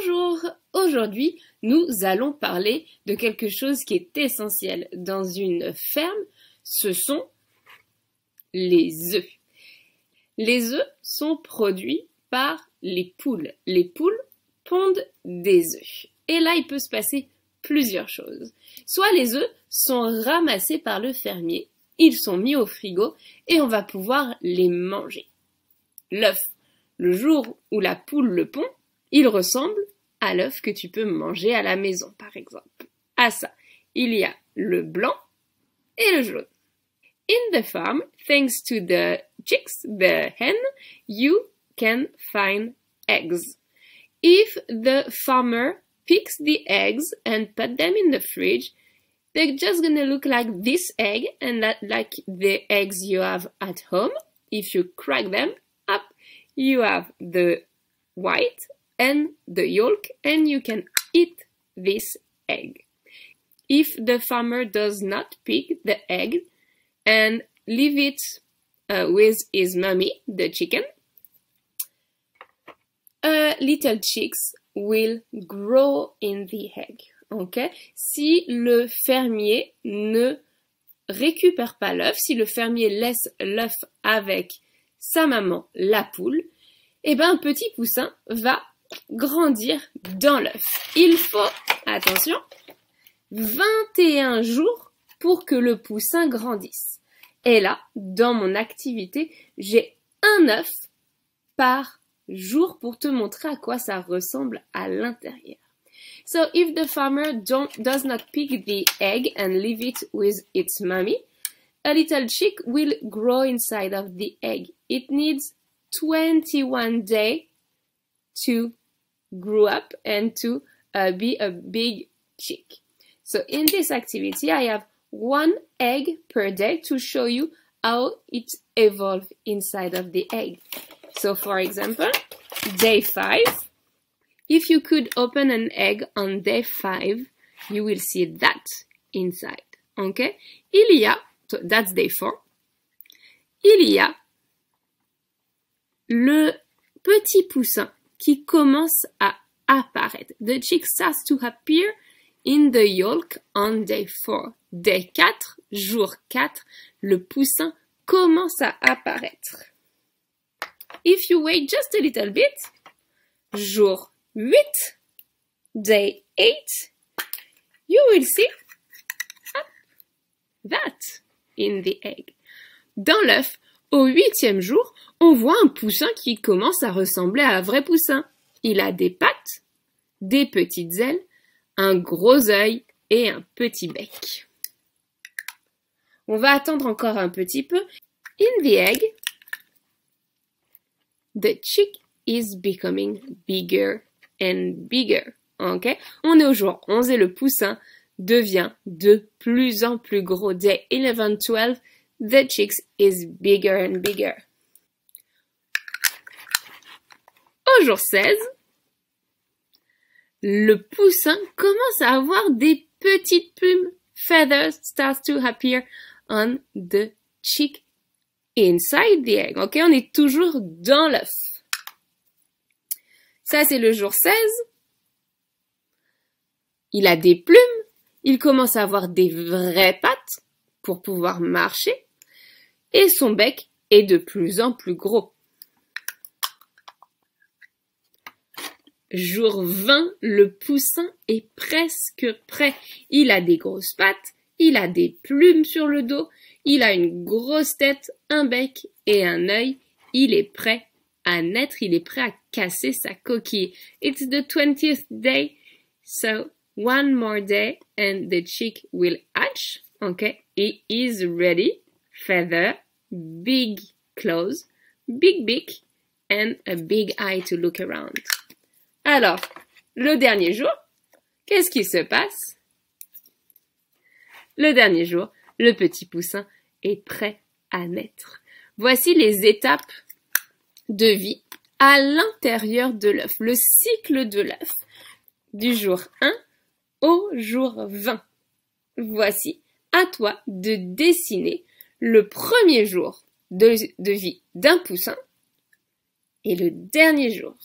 Bonjour! Aujourd'hui, nous allons parler de quelque chose qui est essentiel dans une ferme, ce sont les œufs. Les œufs sont produits par les poules. Les poules pondent des œufs. Et là, il peut se passer plusieurs choses. Soit les œufs sont ramassés par le fermier, ils sont mis au frigo et on va pouvoir les manger. L'œuf, le jour où la poule le pond, il ressemble à l'œuf que tu peux manger à la maison, par exemple. À ça, il y a le blanc et le jaune. In the farm, thanks to the chicks, the hen, you can find eggs. If the farmer picks the eggs and put them in the fridge, they're just gonna look like this egg and not like the eggs you have at home. If you crack them up, you have the white and the yolk, and you can eat this egg. If the farmer does not pick the egg and leave it with his mommy, the chicken, little chicks will grow in the egg. Okay? Si le fermier ne récupère pas l'œuf, si le fermier laisse l'œuf avec sa maman, la poule, eh ben un petit poussin va grandir dans l'œuf. Il faut, attention, 21 jours pour que le poussin grandisse. Et là, dans mon activité, j'ai un œuf par jour pour te montrer à quoi ça ressemble à l'intérieur. So if the farmer does not pick the egg and leave it with its mommy, a little chick will grow inside of the egg. It needs 21 days to grow up and to be a big chick. So in this activity, I have 1 egg per day to show you how it evolves inside of the egg. So for example, day 5, if you could open an egg on day 5, you will see that inside. Okay? Il y a, so that's day 4, il y a le petit poussin qui commence à apparaître. The chick starts to appear in the yolk on day 4. Day 4, jour 4, le poussin commence à apparaître. If you wait just a little bit, jour 8, day 8, you will see that in the egg. Dans l'œuf, au 8e jour, on voit un poussin qui commence à ressembler à un vrai poussin. Il a des pattes, des petites ailes, un gros œil et un petit bec. On va attendre encore un petit peu. In the egg, the chick is becoming bigger and bigger. Okay? On est au jour 11 et le poussin devient de plus en plus gros. Day 11, 12, the chick is bigger and bigger. Au jour 16, le poussin commence à avoir des petites plumes. Feathers start to appear on the chick inside the egg. Ok, on est toujours dans l'œuf. Ça, c'est le jour 16. Il a des plumes. Il commence à avoir des vraies pattes pour pouvoir marcher. Et son bec est de plus en plus gros. Jour 20, le poussin est presque prêt. Il a des grosses pattes, il a des plumes sur le dos, il a une grosse tête, un bec et un œil. Il est prêt à naître, il est prêt à casser sa coquille. It's the 20th day, so 1 more day and the chick will hatch. Okay, he is ready. Feather, big claws, big beak and a big eye to look around. Alors, le dernier jour, qu'est-ce qui se passe? Le dernier jour, le petit poussin est prêt à naître. Voici les étapes de vie à l'intérieur de l'œuf, le cycle de l'œuf, du jour 1 au jour 20. Voici à toi de dessiner le premier jour de vie d'un poussin et le dernier jour